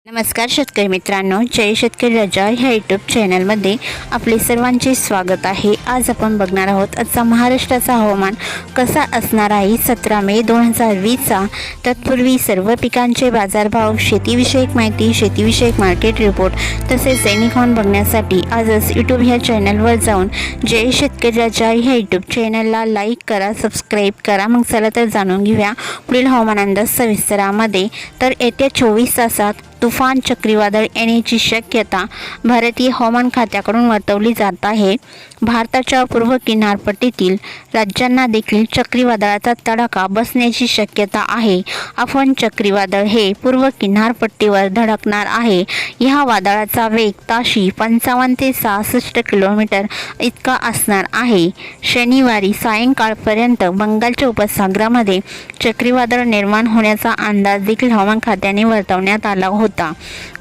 नमस्कार शेतकरी मित्रांनो, जय शेतकरी राजा ह्या यूट्यूब चॅनलमध्ये आपले सर्वांचे स्वागत आहे। आज आपण बघणार आहोत आजचा महाराष्ट्राचा हवामान कसा असणार आहे 17 मे 2020चा। तत्पूर्वी सर्व पिकांचे बाजारभाव, शेतीविषयक माहिती, शेतीविषयक मार्केट रिपोर्ट तसेच दैनिक हवामान बघण्यासाठी आजच यूट्यूब ह्या चॅनलवर जाऊन जय शेतकरी राजा ह्या यूट्यूब चॅनलला लाईक करा, सबस्क्राईब करा। मग चला तर जाणून घेऊया पुढील हवामान अंदाज सविस्तरामध्ये। तर येत्या 24 तासात तुफान चक्रीवादळ येण्याची शक्यता भारतीय हवामान खात्याकडून वर्तवली जात आहे। भारताच्या पूर्व किनारपट्टीतील राज्यांना देखील चक्रीवादळाचा तडाखा बसण्याची शक्यता आहे। अफन चक्रीवादळ हे पूर्व किनारपट्टीवर धडकणार आहे। या वादळाचा वेग ताशी 55 ते 66 किलोमीटर इतका असणार आहे। शनिवारी सायंकाळपर्यंत बंगालच्या उपसागरामध्ये चक्रीवादळ निर्माण होण्याचा अंदाज देखील हवामान खात्याने वर्तवण्यात आला होता।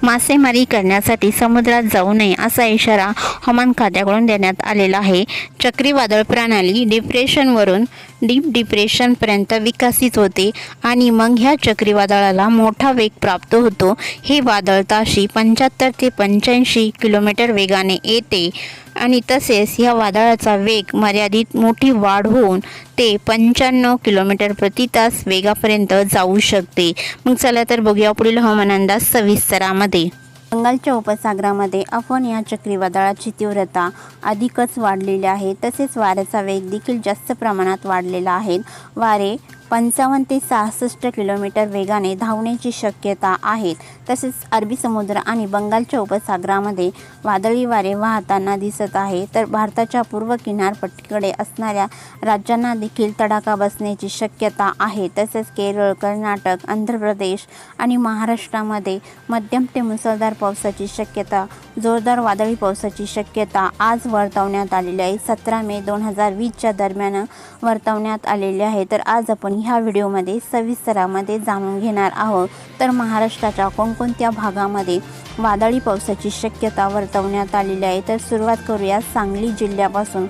मासेमारी करण्यासाठी समुद्रात जाऊ नये असा इशारा हवामान खात्याकडून देण्यात आलेला आहे। चक्रीवादळ प्रणाली डिप्रेशनवरून डीप डिप्रेशनपर्यंत विकसित होते आणि मग ह्या चक्रीवादळाला मोठा वेग प्राप्त होतो। हे वादळ ताशी 75 ते 85 किलोमीटर वेगाने येते आणि तसेच या वादळाचा वेग मर्यादित मोठी वाढ होऊन ते 95 किलोमीटर प्रति तास वेगापर्यंत जाऊ शकते। मग चला तर बघूया पुढील हवामान अंदाज सविस्तरामध्ये। बंगालच्या उपसागरामध्ये अफन या चक्रीवादळाची तीव्रता अधिकच वाढलेली आहे। तसेच वाऱ्याचा वेग देखील जास्त प्रमाणात वाढलेला आहे। वारे 55 ते 66 किलोमीटर वेगाने धावण्याची शक्यता आहे। तसेच अरबी समुद्र आणि बंगालच्या उपसागरामध्ये वादळी वारे वाहताना दिसत आहे। तर भारताच्या पूर्व किनारपट्टीकडे असणाऱ्या राज्यांना देखील तडाखा बसण्याची शक्यता आहे। तसेच केरळ, कर्नाटक, आंध्र प्रदेश आणि महाराष्ट्रामध्ये मध्यम ते मुसळधार पावसाची शक्यता, जोरदार वादळी पावसाची शक्यता आज वर्तवण्यात आलेली आहे। 17 मे 2020च्या दरम्यान वर्तवण्यात आलेली आहे। तर आज आपण ह्या व्हिडिओमध्ये सविस्तरामध्ये जाणून घेणार आहोत। तर महाराष्ट्राच्या कोणकोणत्या भागामध्ये वादळी पावसाची शक्यता वर्तवण्यात आलेली आहे। तर सुरुवात करूया सांगली जिल्ह्यापासून।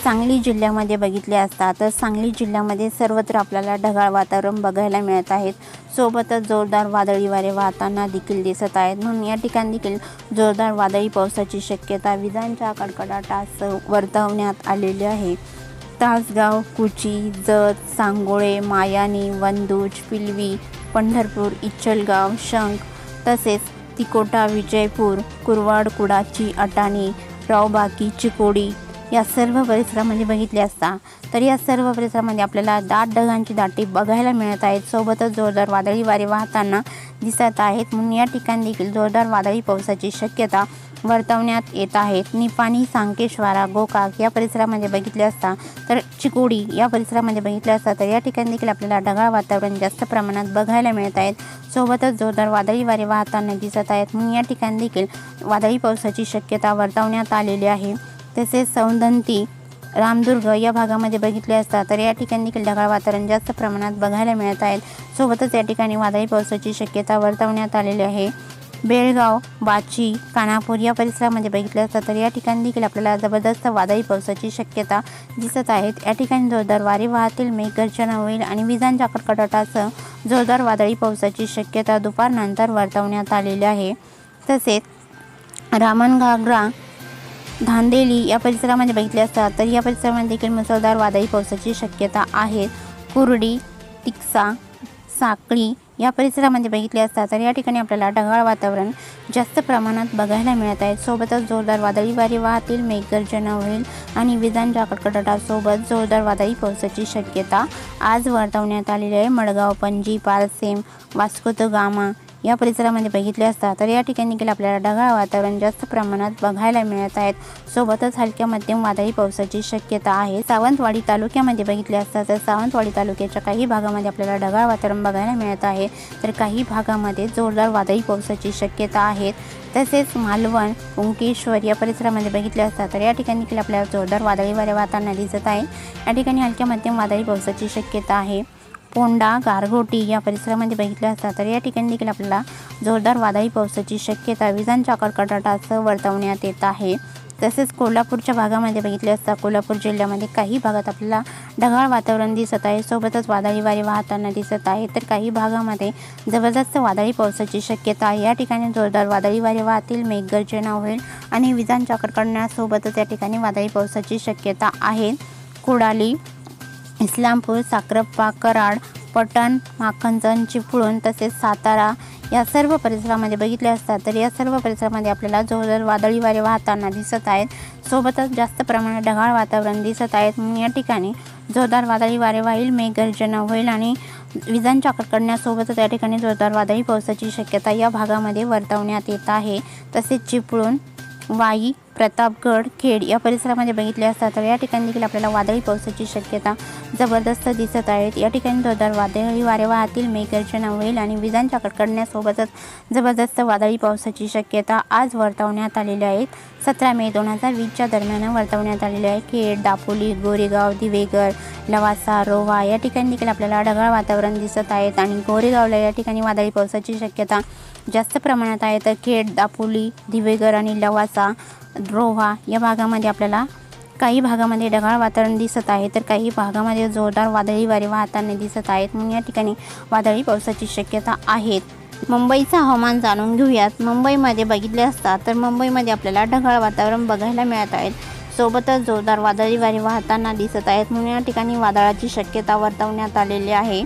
सांगली जिल्ह्यामध्ये बघितले असता तर सांगली जिल्ह्यामध्ये सर्वत्र आपल्याला ढगाळ वातावरण बघायला मिळत आहेत। सोबतच जोरदार वादळी वारे वाहताना देखील दिसत आहेत। म्हणून या ठिकाणी देखील जोरदार वादळी पावसाची शक्यता विजांच्या कडकडाटासह वर्तवण्यात आलेली आहे। तासगाव, कुची, जत, सांगोळे, मायानी, वंदूज, पिलवी, पंढरपूर, इचलगाव, शंख तसेच तिकोटा, विजयपूर, कुरवाड, कुडाची, अटाणी, रावबाकी, चिकोडी या सर्व परिसरामध्ये बघितले असता तर या सर्व परिसरामध्ये आपल्याला दाट ढगांची दाटी बघायला मिळत आहेत। सोबतच जोरदार वादळी वारे वाहताना दिसत आहेत। म्हणून या ठिकाणी देखील जोरदार वादळी पावसाची शक्यता वर्तवण्यात येत आहेत। निपाणी, सांकेश्वरा, गोकाक या परिसरामध्ये बघितले असता तर चिकोडी या परिसरामध्ये बघितले असता तर या ठिकाणी देखील आपल्याला ढगाळ वातावरण जास्त प्रमाणात बघायला मिळत आहेत। सोबतच जोरदार वादळी वारे वाहताना दिसत आहेत। म्हणून या ठिकाणी देखील वादळी पावसाची शक्यता वर्तवण्यात आलेली आहे। तसेच सौंदंती, रामदुर्ग या भागामध्ये बघितले असता तर या ठिकाणी देखील ढगाळ वातावरण जास्त प्रमाणात बघायला मिळत आहेत। सोबतच या ठिकाणी वादळी पावसाची शक्यता वर्तवण्यात आलेली आहे। बेळगाव, बाची, कानापूर या परिसरामध्ये बघितले असता तर या ठिकाणी देखील आपल्याला जबरदस्त वादळी पावसाची शक्यता दिसत आहेत। या ठिकाणी जोरदार वारे वाहतील, मेघगर्जना होईल आणि विजांच्या कडकडाटासह जोरदार वादळी पावसाची शक्यता दुपारनंतर वर्तवण्यात आलेली आहे। तसेच रामनगागरा, धांदेली या परिसरामध्ये बघितले असता तर या परिसरामध्ये देखील मुसळधार वादळी पावसाची शक्यता आहे। कुर्डी, तिक्सा, साकळी या परिसरामध्ये बघितले असता तर या ठिकाणी आपल्याला ढगाळ वातावरण जास्त प्रमाणात बघायला मिळत आहे। सोबतच जोरदार वादळी वारे वाहतील, मेघगर्जना होईल आणि विजांच्या कडकडाटासोबत जोरदार वादळी पावसाची शक्यता आज वर्तवण्यात आलेली आहे। मडगाव, पणजी, पारसेम, वास्को द गामा या परिसरामध्ये बघितले असता तर या ठिकाणी देखील आपल्याला ढगाळ वातावरण जास्त प्रमाणात बघायला मिळत आहेत। सोबतच हलक्या मध्यम वादळी पावसाची शक्यता आहे। सावंतवाडी तालुक्यामध्ये बघितले असता तर सावंतवाडी तालुक्याच्या काही भागामध्ये आपल्याला ढगाळ वातावरण बघायला मिळत आहे तर काही भागामध्ये जोरदार वादळी पावसाची शक्यता आहे। तसेच मालवण, ओंकेश्वर या परिसरामध्ये बघितले असता तर या ठिकाणी देखील आपल्याला जोरदार वादळी वारे वाहताना दिसत आहे। या ठिकाणी हलक्या मध्यम वादळी पावसाची शक्यता आहे। पोंडा, गारगोटी या परिसरामध्ये बघितले असता तर या ठिकाणी देखील आपल्याला जोरदार वादळी पावसाची शक्यता विजांच्या कडकडाटासह वर्तवण्यात येत आहे। तसेच कोल्हापूरच्या भागामध्ये बघितले असता कोल्हापूर जिल्ह्यामध्ये काही भागात आपल्याला ढगाळ वातावरण दिसत आहे, सोबतच वादळी वारे वाहताना दिसत आहे। तर काही भागामध्ये जबरदस्त वादळी पावसाची शक्यता आहे। या ठिकाणी जोरदार वादळी वारे वाहतील, मेघगर्जना होईल आणि विजांच्या कडकडण्यासोबतच या ठिकाणी वादळी पावसाची शक्यता आहे। कुडाली, इस्लामपूर, साक्रप्पा, कराड, पटण, माखणजण, चिपळूण तसेच सातारा या सर्व परिसरामध्ये बघितले असतात तर या सर्व परिसरामध्ये आपल्याला जोरदार वादळी वारे वाहताना दिसत आहेत, सोबतच जास्त प्रमाणात ढगाळ वातावरण दिसत आहेत। म्हणून या ठिकाणी जोरदार वादळी वारे वाहील, मेघगर्जना होईल आणि विजांच्या कडकडण्यासोबतच या ठिकाणी जोरदार वादळी पावसाची शक्यता या भागामध्ये वर्तवण्यात येत आहे। तसेच चिपळूण, वाई, प्रतापगड, खेड या परिसरामध्ये बघितले असतात तर या ठिकाणी देखील आपल्याला वादळी पावसाची शक्यता जबरदस्त दिसत आहेत। या ठिकाणी जोरदार वादळी वारे वाहतील, मेघगर्जना होईल आणि विजांच्या कडकडण्यासोबतच जबरदस्त वादळी पावसाची शक्यता आज वर्तवण्यात आलेली आहे। 17 मे 2020च्या दरम्यान वर्तवण्यात आलेली आहे। खेड, दापोली, गोरेगाव, दिवेगर, लवासा, रोहा या ठिकाणी देखील आपल्याला ढगाळ वातावरण दिसत आहेत आणि गोरेगावला या ठिकाणी वादळी पावसाची शक्यता जास्त प्रमाणात आहे। तर खेड, दापोली, दिवेगर आणि लवासा, रोहा या भागामध्ये आपल्याला काही भागामध्ये ढगाळ वातावरण दिसत आहे तर काही भागामध्ये जोरदार वादळी वारे वाहताना दिसत आहेत। म्हणून या ठिकाणी वादळी पावसाची शक्यता आहे। मुंबईचं हवामान जाणून घेऊयात। मुंबईमध्ये बघितले असता तर मुंबईमध्ये आपल्याला ढगाळ वातावरण बघायला मिळत आहे, सोबतच जोरदार वादळी वारे वाहताना दिसत आहेत। म्हणून या ठिकाणी वादळाची शक्यता वर्तवण्यात आलेली आहे।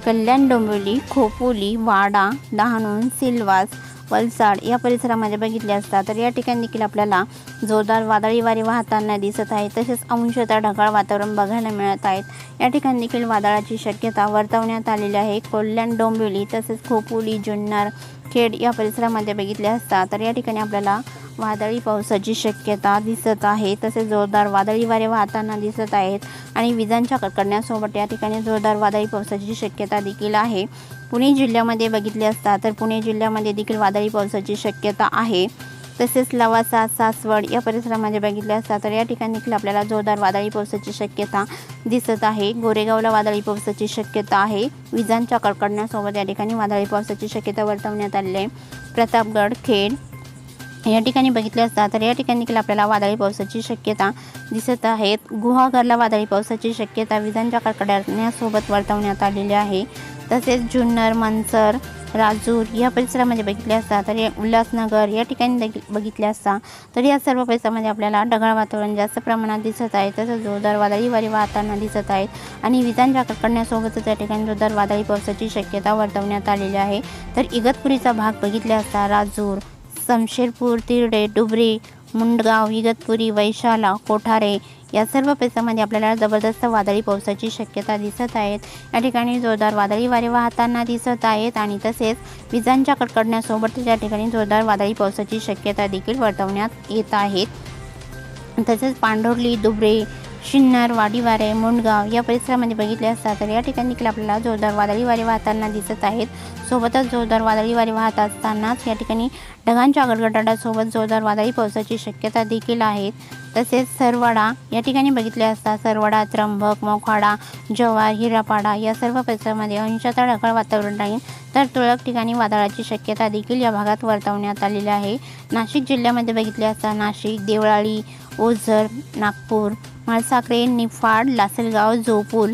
कल्याण, डोंबिवली, खोपोली, वाडा, डहाणू, सिल्वास, वलसाड या परिसरामध्ये बघितले असता तर या ठिकाणी देखील आपल्याला जोरदार वादळी वारे वाहताना दिसत आहे। तसेच अंशतः ढगाळ वातावरण बघायला मिळत आहेत। या ठिकाणी देखील वादळाची शक्यता वर्तवण्यात आलेली आहे। कल्याण, डोंबिवली तसेच खोपोली, जुन्नर, खेड या परिसरामध्ये बघितले असता तर या ठिकाणी आपल्याला वादळी पावसाची शक्यता दिसत आहे। तसेच जोरदार वादळी वारे वाहताना दिसत आहेत आणि विजांच्या कडकडण्यासोबत या ठिकाणी जोरदार वादळी पावसाची शक्यता देखील आहे। पुणे जिल्ह्यामध्ये बघितले असता तर पुणे जिल्ह्यामध्ये देखील वादळी पावसाची शक्यता आहे। तसेच लवासा, सासवड या परिसरामध्ये बघितले असता तर या ठिकाणी देखील आपल्याला जोरदार वादळी पावसाची शक्यता दिसत आहे। गोरेगावला वादळी पावसाची शक्यता आहे। विजांच्या कडकडण्यासोबत या ठिकाणी वादळी पावसाची शक्यता वर्तवण्यात आली आहे। प्रतापगड, खेड या ठिकाणी बघितले असता तर या ठिकाणी देखील आपल्याला वादळी पावसाची शक्यता दिसत आहे। गुहागरला वादळी पावसाची शक्यता विजांच्या कडकडण्यासोबत वर्तवण्यात आलेली आहे। तसेच जुन्नर, मनसर, राजूर या परिसरामध्ये बघितले असता तर उल्हासनगर या ठिकाणी देखील बघितले असता तर या सर्व परिसरामध्ये आपल्याला ढगाळ वातावरण जास्त प्रमाणात दिसत आहे। तसेच जोरदार वादळी वारे वाहताना दिसत आहेत आणि विजांच्या कडकडण्यासोबतच या ठिकाणी जोरदार वादळी पावसाची शक्यता वर्तवण्यात आलेली आहे। तर इगतपुरीचा भाग बघितले असता राजूर, शमशेरपूर, तिरडे, डुबरी, मुंडगाव, इगतपुरी, वैशाला, कोठारे या सर्व परिसरामध्ये आपल्याला जबरदस्त वादळी पावसाची शक्यता दिसत आहेत। या ठिकाणी जोरदार वादळी वारे वाहताना दिसत आहेत आणि तसेच विजांच्या कडकडण्यासोबत या ठिकाणी जोरदार वादळी पावसाची शक्यता देखील वर्तवण्यात येत आहेत। तसेच पांढुर्ली, दुबरे, शिन्नर, वाडीवारे, मुंडगाव या परिसरामध्ये बघितले असता तर या ठिकाणी देखील आपल्याला जोरदार वादळी वारे वाहताना दिसत आहेत। सोबतच जोरदार वादळी वारे वाहत असतानाच या ठिकाणी ढगांच्या गडगडाटासोबत जोरदार वादळी पावसाची शक्यता देखील आहे। तसेच सरवडा या ठिकाणी बघितले असता सरवडा, त्र्यंबक, मोखाडा, जव्हार, हिरापाडा या सर्व परिसरामध्ये अंशतः ढगाळ वातावरण राहील तर तुरळक ठिकाणी वादळाची शक्यता देखील या भागात वर्तवण्यात आलेली आहे। नाशिक जिल्ह्यामध्ये बघितले असता नाशिक, देवळाली, ओझर, नागपूर, माळसाखरे, निफाड, लासलगाव, जोपूल,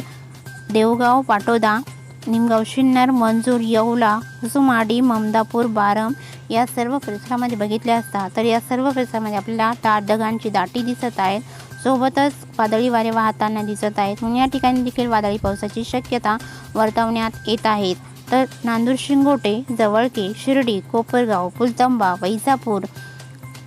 देवगाव, पाटोदा, निमगाव, शिन्नर, मंजूर, येवला, हुसुमाडी, ममदापूर, बारम या सर्व परिसरामध्ये बघितले असता तर या सर्व परिसरामध्ये आपल्याला ढगांची दाटी दिसत आहेत, सोबतच वादळी वारे वाहताना दिसत आहेत। म्हणून या ठिकाणी देखील वादळी पावसाची शक्यता वर्तवण्यात येत आहेत। तर नांदूर, शिंगोटे, जवळके, शिर्डी, कोपरगाव, पुलतंबा, वैजापूर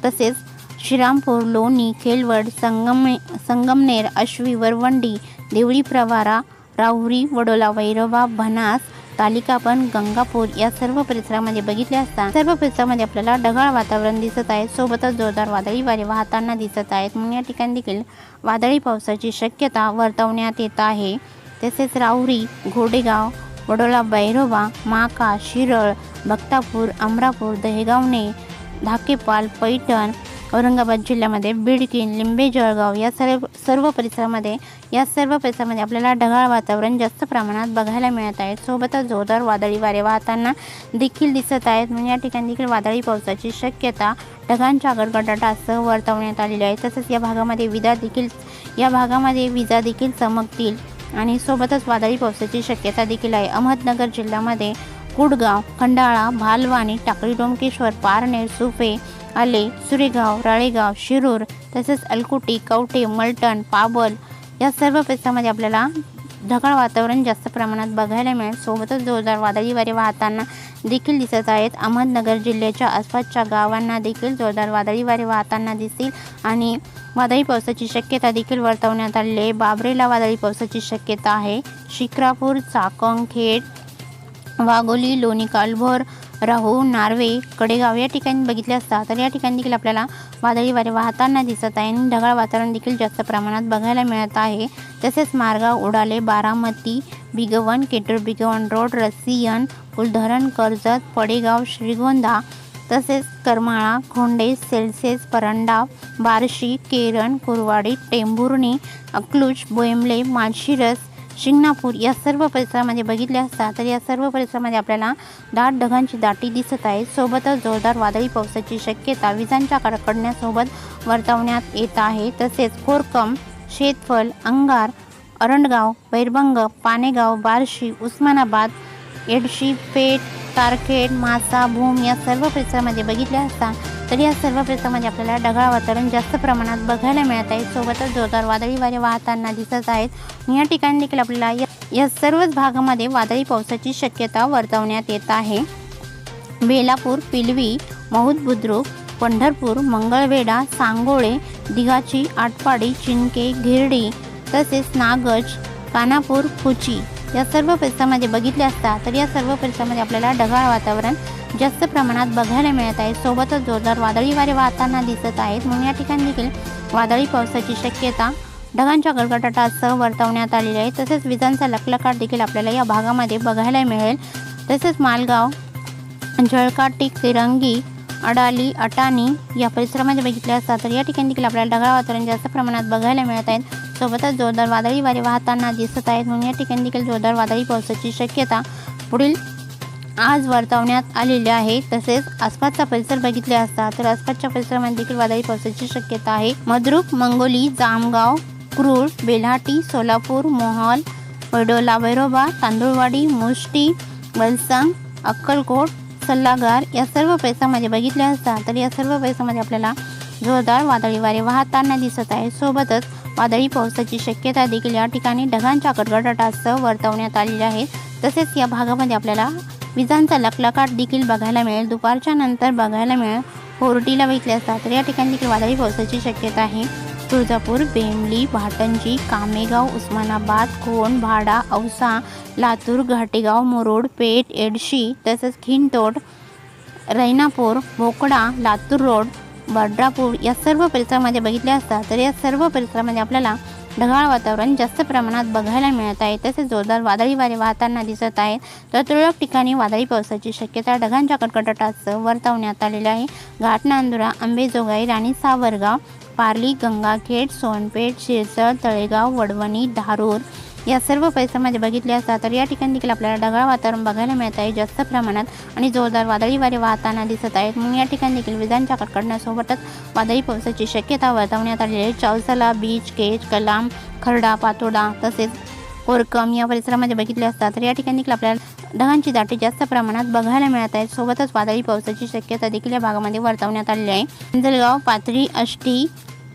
तसेच श्रीरामपूर, लोणी, खेलवड, संगमनेर, आश्वी, वरवंडी, देवळी, प्रवारा, राहुरी, वडोला, वैरोबा, बनास, तालिकापण, गंगापूर या सर्व परिसरामध्ये बघितले असता सर्व परिसरामध्ये आपल्याला ढगाळ वातावरण दिसत आहे, सोबतच जोरदार वादळी वारे वाहताना दिसत आहेत। म्हणून या ठिकाणी देखील वादळी पावसाची शक्यता वर्तवण्यात येत आहे। तसेच राहुरी, घोडेगाव, वडोला, बैरोबा, माका, शिरळ, बक्तापूर, अमरापूर, दहेगावणे, धाकेपाल, पैठण, औरंगाबाद जिल्ह्यामध्ये बिडकीन, लिंबे, जळगाव या सर्व परिसरामध्ये आपल्याला ढगाळ वातावरण जास्त प्रमाणात बघायला मिळत आहे. सोबतच जोरदार वादळी वारे वाहताना देखील दिसत आहेत. या ठिकाणी देखील वादळी पावसाची शक्यता ढगांच्या गडगडाटासह वर्तवण्यात आलेली आहे. तसेच या भागामध्ये विजा देखील चमकतील आणि सोबतच वादळी पावसाची शक्यता देखील आहे. अहमदनगर जिल्ह्यामध्ये कुडगाव, खंडाळा, भालवाणी, टाकळी, डोमकेश्वर, पारनेर, सुपे, आले, सुरेगाव, राळेगाव, शिरूर तसेच अलकुटी, कवठे, मलटण, पाबल या सर्व परिसरामध्ये आपल्याला ढगाळ वातावरण जास्त प्रमाणात बघायला मिळेल. सोबतच जोरदार वादळी वारे वाहताना देखील दिसत आहेत. अहमदनगर जिल्ह्याच्या आसपासच्या गावांना देखील जोरदार वादळी वारे वाहताना दिसतील आणि वादळी पावसाची शक्यता देखील वर्तवण्यात आलेली आहे. बाबरेला वादळी पावसाची शक्यता आहे. शिक्रापूर, चाकण, खेड, वाघोली, लोणी कालभोर, राहू, नार्वे, कडेगाव या ठिकाणी बघितले असता तर या ठिकाणी देखील आपल्याला वादळी वारे वाहताना दिसत आहे आणि ढगाळ वातावरण देखील जास्त प्रमाणात बघायला मिळत आहे. तसेच मारगाव, उडाले, बारामती, बिगवन, केटूर, बिगवन रोड, रसियन, कुलधरण, कर्जत, पडेगाव, श्रीगोंदा तसेच करमाळा, खोंडे, सेल्सेस, परंडा, बार्शी, केरन, कुरवाडी, टेंभुर्णी, अकलूज, बोयमले, माळशिरस, शिंगणापूर या सर्व परिसरामध्ये बघितले असता तर या सर्व परिसरामध्ये आपल्याला दाट ढगांची दाटी दिसत आहे. सोबतच जोरदार वादळी पावसाची शक्यता विजांच्या कडकडण्यासोबत वर्तवण्यात येत आहे. तसेच कोरकम, शेतफल, अंगार, अरंडगाव, बैरबंग, पानेगाव, बार्शी, उस्मानाबाद, एडशी, पेठ, तारखेड, मासा, भूम या सर्व परिसरामध्ये बघितले असता तर या सर्व परिसरामध्ये आपल्याला ढगाळ वातावरण जास्त प्रमाणात बघायला मिळत आहे. सोबतच जोरदार वादळी वारे वाहताना दिसत आहेत. या ठिकाणी देखील आपल्याला या सर्वच भागामध्ये वादळी पावसाची शक्यता वर्तवण्यात येत आहे. बेलापूर, पिलवी, महूद बुद्रुक, पंढरपूर, मंगळवेढा, सांगोळे, दिघाची, आटपाडी, चिंके, गिरडी तसेच नागज, कानापूर, कुची या सर्व परिसरामध्ये बघितले असता तर या सर्व परिसरामध्ये आपल्याला ढगाळ वातावरण जास्त प्रमाणात बघायला मिळत आहे. सोबतच जोरदार वादळी वारे वाहताना दिसत आहेत. म्हणून या ठिकाणी देखील वादळी पावसाची शक्यता ढगांच्या गडगडाटासह वर्तवण्यात आलेली आहे. तसेच विजांचा लखलखाट देखील आपल्याला या भागामध्ये बघायला मिळेल. तसेच मालगाव, जळकाटी, तिरंगी, अडाली, अटाणी या परिसरामध्ये बघितले असता तर या ठिकाणी देखील आपल्याला ढगाळ वातावरण जास्त प्रमाणात बघायला मिळत आहेत. सोबतच जोरदार वादळी वारे वाहताना दिसत आहेत. म्हणून या ठिकाणी देखील जोरदार वादळी पावसाची शक्यता पुढील आज वर्तवण्यात आलेले आहे. तसेच आसपासचा परिसर बघितले असता तर आसपासच्या परिसरामध्ये देखील वादळी पावसाची शक्यता आहे. मद्रुक, मंगोली, जामगाव, क्रूळ, बेल्हाटी, सोलापूर, मोहोळ, वडोला, वैरोबा, तांदुळवाडी, मुष्टी, वलसंग, अक्कलकोट, सल्लागार या सर्व परिसरामध्ये बघितले असता तर या सर्व परिसरामध्ये आपल्याला जोरदार वादळी वारे वाहताना दिसत आहे. सोबतच वादळी पावसाची शक्यता देखील या ठिकाणी ढगांच्या गडगडाटासह वर्तवण्यात आलेली आहे. तसेच या भागामध्ये आपल्याला विजांचा लखलखाट देखील बघायला मिळेल. दुपारच्या नंतर बघायला मिळेल. होर्टीला बघितले असता तर या ठिकाणी देखील वादळी पावसाची शक्यता आहे. तुळजापूर, बेंबली, भाटंजी, कामेगाव, उस्मानाबाद, कोण, भाडा, औसा, लातूर, घाटेगाव, मुरुड, पेठ, एडशी तसेच खिंडतोड, रैनापूर, भोकडा, लातूर रोड, बर्ड्रापूर या सर्व परिसरामध्ये बघितले असता तर या सर्व परिसरामध्ये आपल्याला ढगाळ वातावरण जास्त प्रमाणात बघायला मिळत आहे. तसेच जोरदार वादळी वारे वाहताना दिसत आहेत. तर तुरळक ठिकाणी वादळी पावसाची शक्यता ढगांच्या कडकडाटासह वर्तवण्यात आलेली आहे. घाटनांदुरा, अंबेजोगाई, राणी सावरगाव, पारली, गंगाखेड, सोनपेठ, शिरसळ, तळेगाव, वडवणी, धारूर या सर्व परिसरामध्ये बघितले असता तर या ठिकाणी देखील आपल्याला ढगाळ वातावरण बघायला मिळत आहे जास्त प्रमाणात आणि जोरदार वादळी वारे वाहताना दिसत आहेत. म्हणून या ठिकाणी देखील विजांच्या कडकडण्यासोबतच वादळी पावसाची शक्यता वर्तवण्यात आलेली आहे. चौसला, बीच, केज, कलाम, खरडा, पातोडा तसेच कोरकम या परिसरामध्ये बघितले असता तर या ठिकाणी देखील आपल्याला ढगांची दाटी जास्त प्रमाणात बघायला मिळत आहे. सोबतच वादळी पावसाची शक्यता देखील या भागामध्ये वर्तवण्यात आलेली आहे. अंजलगाव, पाथरी, आष्टी,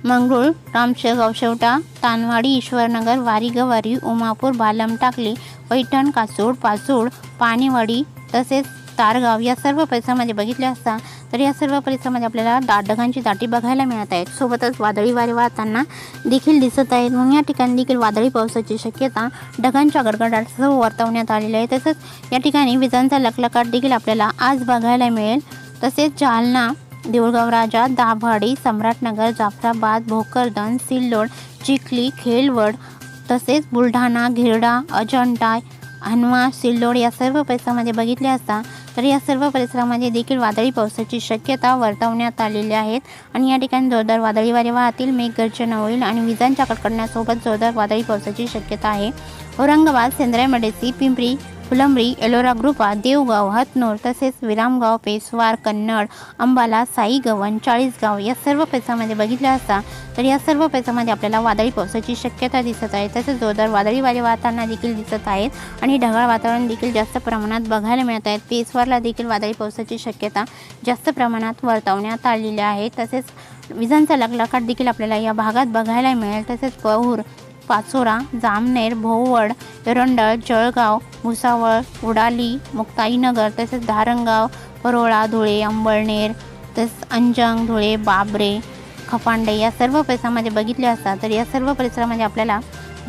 मंगरूळ, रामशेगाव, शेवटा, तानवाडी, ईश्वरनगर, वारी गवारी, उमापूर, बालम, टाकली, पैठण, कासोड, पाचोड, पाणीवाडी तसेच तारगाव या सर्व परिसरामध्ये बघितले असता तर या सर्व परिसरामध्ये आपल्याला ढगांची दाटी बघायला मिळत आहेत. सोबतच वादळी वारे वाहताना देखील दिसत आहेत. म्हणून या ठिकाणी देखील वादळी पावसाची शक्यता ढगांच्या गडगडाटासह वर्तवण्यात आलेली आहे. तसंच या ठिकाणी विजांचा लखलखाट देखील आपल्याला आज बघायला मिळेल. तसेच जालना, देऊळगाव राजा, दाभाडी, सम्राटनगर, जाफराबाद, भोकरदन, सिल्लोड, चिखली, खेलवड तसेच बुलढाणा, गिरडा, अजंठा, हनवा, सिल्लोड या सर्व परिसरामध्ये बघितले असता तर या सर्व परिसरामध्ये देखील वादळी पावसाची शक्यता वर्तवण्यात आलेली आहे आणि या ठिकाणी जोरदार वादळी वारे वाहतील, मेघगर्जना होईल आणि विजांच्या कडकडण्यासोबत जोरदार वादळी पावसाची शक्यता आहे। औरंगाबाद, सेंद्रायमेडसी, पिंपरी, फुलंब्री, एलोरा ग्रुपा, देवगाव, हतनूर तसेच विरामगाव, पेसवार, कन्नड, अंबाला, साईगव्हाण, चाळीसगाव या सर्व परिसरामध्ये बघितले असता तर या सर्व परिसरामध्ये आपल्याला वादळी पावसाची शक्यता दिसत आहे। तसेच जोरदार वादळी वारे वाहताना देखील दिसत आहेत आणि ढगाळ वातावरण देखील जास्त प्रमाणात बघायला मिळत आहे। पेसवारला देखील वादळी पावसाची शक्यता जास्त प्रमाणात वर्तवण्यात आलेली आहे। तसेच विजांचा लखलखाट देखील आपल्याला या भागात बघायला मिळेल। तसेच पहूर, पाचोरा, जामनेर, भोवड, एरंडळ, जळगाव, भुसावळ, उडाली, मुक्ताईनगर तसेच धारणगाव, परोळा, धुळे, अंबळनेर तसेच अंजंग, धुळे, बाबरे, खपांडे या सर्व परिसरामध्ये बघितले असता तर या सर्व परिसरामध्ये आपल्याला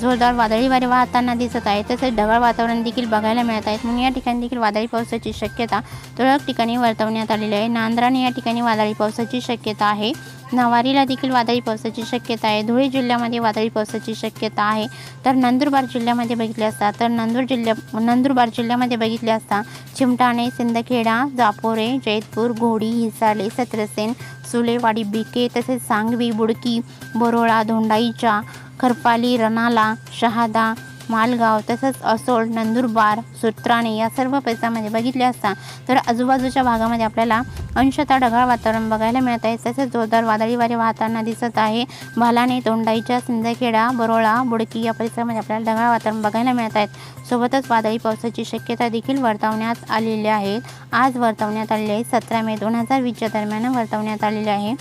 जोरदार वादळी वारे वाहताना दिसत आहे। तसेच ढगाळ वातावरण देखील बघायला मिळत आहे म्हणून या ठिकाणी देखील वादळी पावसाची शक्यता तुरळक ठिकाणी वर्तवण्यात आलेली आहे। नांद्राने या ठिकाणी वादळी पावसाची शक्यता आहे। नवारीला देखील वादळी पावसाची शक्यता आहे। धुळे जिल्ह्यामध्ये वादळी पावसाची शक्यता आहे। तर नंदुरबार जिल्ह्यामध्ये बघितले असता तर नंदुरबार जिल्ह्यामध्ये बघितले असता चिमटाणे, सिंदखेडा, जापोरे, जैतपूर, घोडी, हिसाले, सत्रसेन, सुलेवाडी, बिके तसेच सांगवी, बुडकी, बोरोळा, धोंडाईचा, खरपाली, रनाला, शहादा, मालगाव तसेच असोळ, नंदुरबार, सुत्राणे या सर्व परिसरामध्ये बघितले असता तर आजूबाजूच्या भागामध्ये आपल्याला अंशतः ढगाळ वातावरण बघायला मिळत आहे। तसेच जोरदार वादळी वारे वाहताना दिसत आहे। भालाने, तोंडाईच्या, सिंदखेडा, बरोळा, बुडकी या परिसरामध्ये आपल्याला ढगाळ वातावरण बघायला मिळत आहेत। सोबतच वादळी पावसाची शक्यता देखील वर्तवण्यात आलेली आहे। आज वर्तवण्यात आलेली आहे 17 मे 2020 दरम्यान वर्तवण्यात आलेली आहे।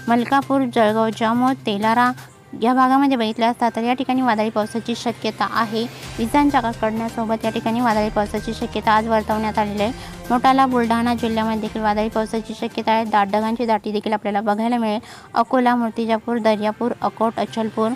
मलकापूर, जळगाव, जामोद, तेलारा या भागामध्ये बघितले असता तर या ठिकाणी वादळी पावसाची शक्यता आहे। विजांच्या कडकडण्यासोबत या ठिकाणी वादळी पावसाची शक्यता आज वर्तवण्यात आलेली आहे। मोठाला, बुलढाणा जिल्ह्यामध्ये देखील वादळी पावसाची शक्यता आहे। दाट ढगांची दाटी देखील आपल्याला बघायला मिळेल। अकोला, मूर्तिजापूर, दर्यापूर, अकोट, अचलपूर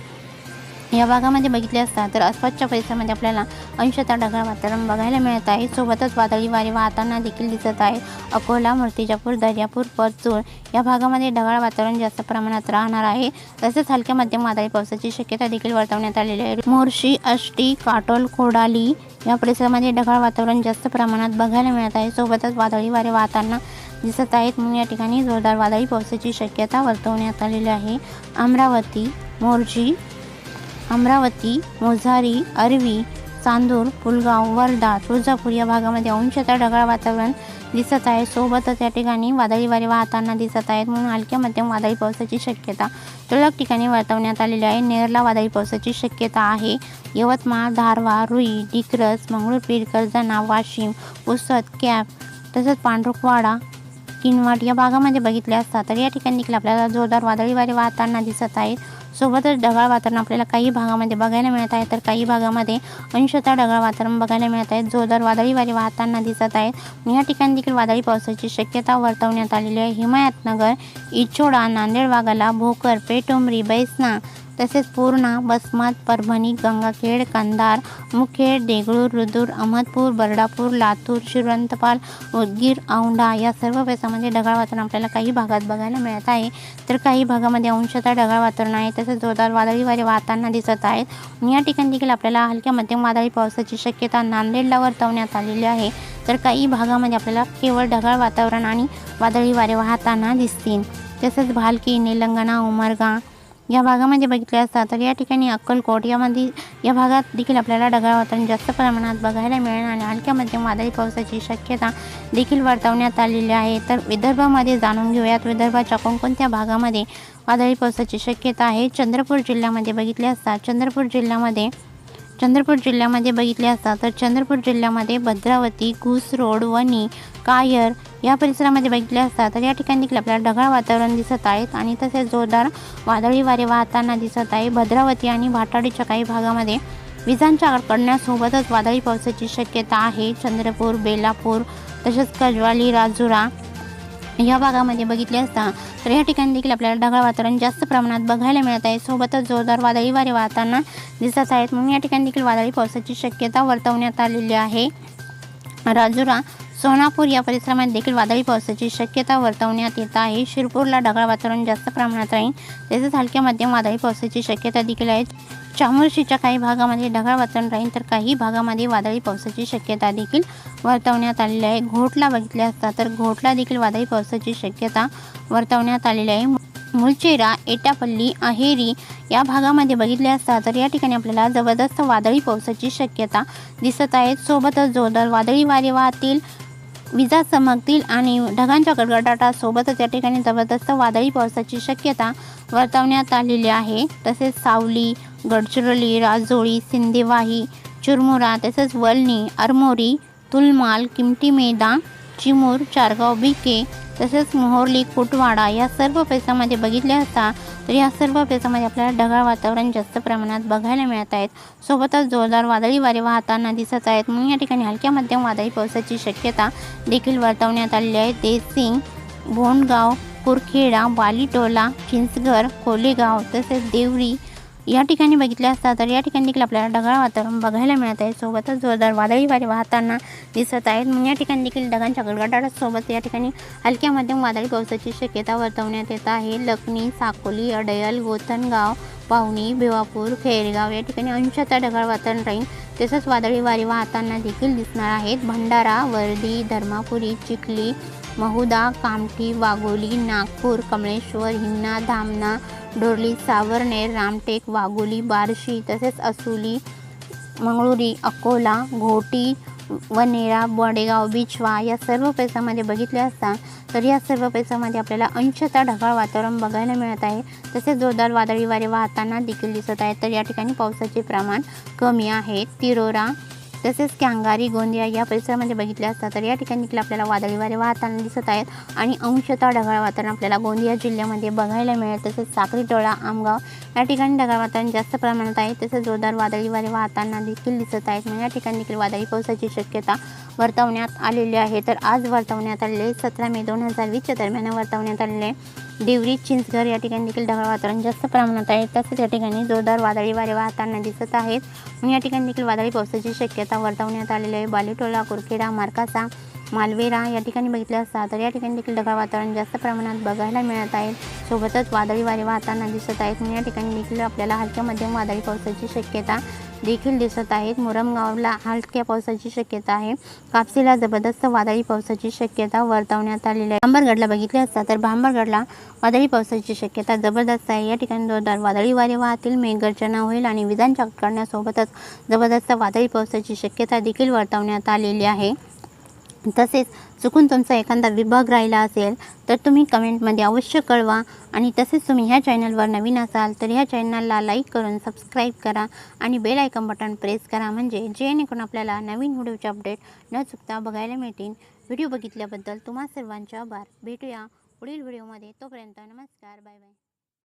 या भागामध्ये बघितले असता तर आसपासच्या परिसरामध्ये आपल्याला अंशतः ढगाळ वातावरण बघायला मिळत आहे। सोबतच वादळी वारे वाहताना देखील दिसत आहे। अकोला, मूर्तिजापूर, दर्यापूर, परतूर या भागामध्ये ढगाळ वातावरण जास्त प्रमाणात राहणार आहे। तसेच हलक्या मध्यम वादळी पावसाची शक्यता देखील वर्तवण्यात आलेली आहे। मोर्शी, आष्टी, काटोल, कोडाली या परिसरामध्ये ढगाळ वातावरण जास्त प्रमाणात बघायला मिळत आहे। सोबतच वादळी वारे वाहताना दिसत आहेत म्हणून या ठिकाणी जोरदार वादळी पावसाची शक्यता वर्तवण्यात आलेली आहे। अमरावती, मोझारी, अरवी, चांदूर, पुलगाव, वर्धा, तुळजापूर या भागामध्ये अंशतः ढगाळ वातावरण दिसत आहे। सोबतच या ठिकाणी वादळी वारे वाहताना दिसत आहेत म्हणून हलक्या मध्यम वादळी पावसाची शक्यता तुरळक ठिकाणी वर्तवण्यात आलेली आहे। नेरला वादळी पावसाची शक्यता आहे। यवतमाळ, धारवा, रुई, डिग्रस, मंगळूरपीर, कर्जत, वाशिम, पुसद, कॅप तसेच पांढरुकवाडा, किनवट या भागामध्ये बघितले असता तर या ठिकाणी देखील आपल्याला जोरदार वादळी वारे वाहताना दिसत आहेत। सोबतच ढगाळ वातावरण आपल्याला काही भागामध्ये बघायला मिळत आहे तर काही भागामध्ये अंशतः ढगाळ वातावरण बघायला मिळत आहे। जोरदार वादळी वारे वाहताना दिसत आहेत। या ठिकाणी देखील वादळी पावसाची शक्यता वर्तवण्यात आलेली आहे। हिमायतनगर, इचोडा, नांदेड वाघाला, भोकर, पेटोंबरी, बैसना तसेच पूर्णा, बसमत, परभणी, गंगाखेड, कंधार, मुखेड, देगलूर, रुद्र, अहमदपूर, बर्डापूर, लातूर, शिरंतपाल, उदगीर, औंढा या सर्व परिसरामध्ये ढगाळ वातावरण आपल्याला काही भागात बघायला मिळत आहे तर काही भागामध्ये अंशतः ढगाळ वातावरण आहे। तसेच जोरदार वादळी वारे वाहताना दिसत आहेत। या ठिकाणी देखील आपल्याला हलक्या मध्यम वादळी पावसाची शक्यता नांदेडला वर्तवण्यात आलेली आहे तर काही भागामध्ये आपल्याला केवळ ढगाळ वातावरण आणि वादळी वारे वाहताना दिसतील। तसेच भालकी, निलंगणा, उमरगा या भागामध्ये बघितले असता तर या ठिकाणी अक्कलकोट या भागात देखील आपल्याला ढगाळ वातावरण जास्त प्रमाणात बघायला मिळेल आणि हलक्या मध्यम वादळी पावसाची शक्यता देखील वर्तवण्यात आलेली आहे। तर विदर्भामध्ये जाणून घेऊयात विदर्भाच्या कोणकोणत्या भागामध्ये वादळी पावसाची शक्यता आहे। चंद्रपूर जिल्ह्यामध्ये बघितले असता चंद्रपूर जिल्ह्यामध्ये बघितले असता तर चंद्रपूर जिल्ह्यामध्ये भद्रावती, घुसरोड, वणी, कायर या परिसरामध्ये बघितले असता तर या ठिकाणी देखील आपल्याला ढगाळ वातावरण दिसत आहेत आणि तसेच जोरदार वादळी वारे वाहताना दिसत आहे। भद्रावती आणि भाटाडीच्या काही भागामध्ये विजांच्या कडकडण्यासोबतच वादळी पावसाची शक्यता आहे। चंद्रपूर, बेलापूर तसेच कजवाली, राजुरा या भागामध्ये बघितले असता तर या ठिकाणी देखील आपल्याला ढगाळ वातावरण जास्त प्रमाणात बघायला मिळत आहे। सोबतच जोरदार वादळी वारे वाहताना दिसत आहेत म्हणून या ठिकाणी देखील वादळी पावसाची शक्यता वर्तवण्यात आलेली आहे। राजुरा, सोनापूर या परिसरामध्ये देखील वादळी पावसाची शक्यता वर्तवण्यात येत आहे। शिरपूरला ढगाळ वातावरण जास्त प्रमाणात राहील, तसेच हलक्या मध्यम वादळी पावसाची शक्यता देखील आहे। चामोर्शीच्या काही भागामध्ये ढगाळ वातावरण राहील, तर काही भागामध्ये वादळी पावसाची शक्यता देखील वर्तवण्यात आलेली आहे। घोटला बघितले असता तर घोटला देखील वादळी पावसाची शक्यता वर्तवण्यात आलेली आहे। मुलचेरा, एटापल्ली, अहेरी या भागामध्ये बघितले असता तर या ठिकाणी आपल्याला जबरदस्त वादळी पावसाची शक्यता दिसत आहे। सोबतच जोरदार वादळी वारे वाहतील, विजा चमकतील आणि ढगांच्या गडगडाटासोबतच या ठिकाणी जबरदस्त वादळी पावसाची शक्यता वर्तवण्यात आलेली आहे। तसेच सावली, गडचिरोली, राजोळी, सिंदेवाही, चुरमुरा, तसेच वलनी, आरमोरी, तुलमाल, किमठी मेदा, चिमूर, चारगाव बीके, तसेच मोहोर्ली, कुटवाडा या सर्व परिसरामध्ये बघितले असता तर या सर्व परिसरामध्ये आपल्याला ढगाळ वातावरण जास्त प्रमाणात बघायला मिळत आहेत। सोबतच जोरदार वादळी वारे वाहताना दिसत आहेत, म्हणून या ठिकाणी हलक्या मध्यम वादळी पावसाची शक्यता देखील वर्तवण्यात आलेली आहे। देसिंग, भोंडगाव, कुरखेडा, वालीटोला, चिंचघर, कोलेगाव, तसेच देवरी या ठिकाणी बघितले असता तर या ठिकाणी देखील आपल्याला ढगाळ वातावरण बघायला मिळत आहे। सोबतच जोरदार वादळी वारे वाहताना दिसत आहेत, म्हणून या ठिकाणी देखील ढगांच्या गडगडाटासोबत या ठिकाणी हलक्या मध्यम वादळी पावसाची शक्यता वर्तवण्यात येत आहे। लखनी, साकोली, अडयल, गोथनगाव, पावनी, भिवापूर, खैरगाव या ठिकाणी अंशतः ढगाळ वातावरण राहील, तसेच वादळी वारे वाहताना देखील दिसणार आहेत। भंडारा, वर्डी, धर्मापुरी, चिखली, महुदा, कामठी, वाघोली, नागपूर, कमळेश्वर, हिंगणा, धामणा, डोरली, सावर्णेर, रामटेक, वाघोली, बार्शी, तसेच असुली, मंगळुरी, अकोला, घोटी, वनेरा, बडेगाव, बिचवा या सर्व परिसरामध्ये बघितले असता तर या सर्व परिसरामध्ये आपल्याला अंशतः ढगाळ वातावरण बघायला मिळत आहे। तसेच जोरदार वादळी वारे वाहताना देखील दिसत आहेत, तर या ठिकाणी पावसाचे प्रमाण कमी आहे। तिरोरा, तसेच कॅंगारी, गोंदिया या परिसरामध्ये बघितले असता तर या ठिकाणी देखील आपल्याला वादळी वारे वाहताना दिसत आहेत आणि अंशतः ढगाळ वातावरण आपल्याला गोंदिया जिल्ह्यामध्ये बघायला मिळेल। तसेच साक्रीटोळा, आमगाव या ठिकाणी ढगाळ वातावरण जास्त प्रमाणात आहे, तसेच जोरदार वादळी वारे वाहताना देखील दिसत आहेत, म्हणजे या ठिकाणी देखील वादळी पावसाची शक्यता वर्तवण्यात आलेली आहे। तर आज वर्तवण्यात आलेले 17 मे 2020 दरम्यान वर्तवण्यात आलेले देवरी, चिंचघर या ठिकाणी देखील ढगाळ वातावरण जास्त प्रमाणात आहे, तसेच या ठिकाणी जोरदार वादळी वारे वाहताना दिसत आहेत, म्हणून या ठिकाणी देखील वादळी पावसाची शक्यता वर्तवण्यात आलेली आहे। बालीटोला, कुरखेडा, मार्कासा, मालवेरा या ठिकाणी बघितले असता तर या ठिकाणी देखील ढगाळ वातावरण जास्त प्रमाणात बघायला मिळत आहे। सोबतच वादळी वारे वाहताना दिसत आहेत, म्हणून या ठिकाणी देखील आपल्याला हलक्या मध्यम वादळी पावसाची शक्यता देखील दिसत आहेत। मुरमगावला हलक्या पावसाची शक्यता आहे। कापसीला जबरदस्त वादळी पावसाची शक्यता वर्तवण्यात आलेली आहे। भांबरगडला बघितले असता तर भांबरगडला वादळी पावसाची शक्यता जबरदस्त आहे। या ठिकाणी जोरदार वादळी वारे वाहतील, मेघगर्जना होईल आणि विजांच्या कडकडण्यासोबतच जबरदस्त वादळी पावसाची शक्यता देखील वर्तवण्यात आलेली आहे। तसेच चुकून तुमचा एखादा विभाग राहिला असेल तर तुम्ही कमेंटमध्ये अवश्य कळवा आणि तसेच तुम्ही ह्या चॅनलवर नवीन असाल तर ह्या चॅनलला लाईक करून सबस्क्राईब करा आणि बेल आयकॉन बटन प्रेस करा, म्हणजे जेणेकरून आपल्याला नवीन व्हिडिओचे अपडेट न चुकता बघायला मिळतील। व्हिडिओ बघितल्याबद्दल तुम्हा सर्वांचे आभार। भेटूया पुढील व्हिडिओमध्ये, तोपर्यंत नमस्कार, बाय बाय।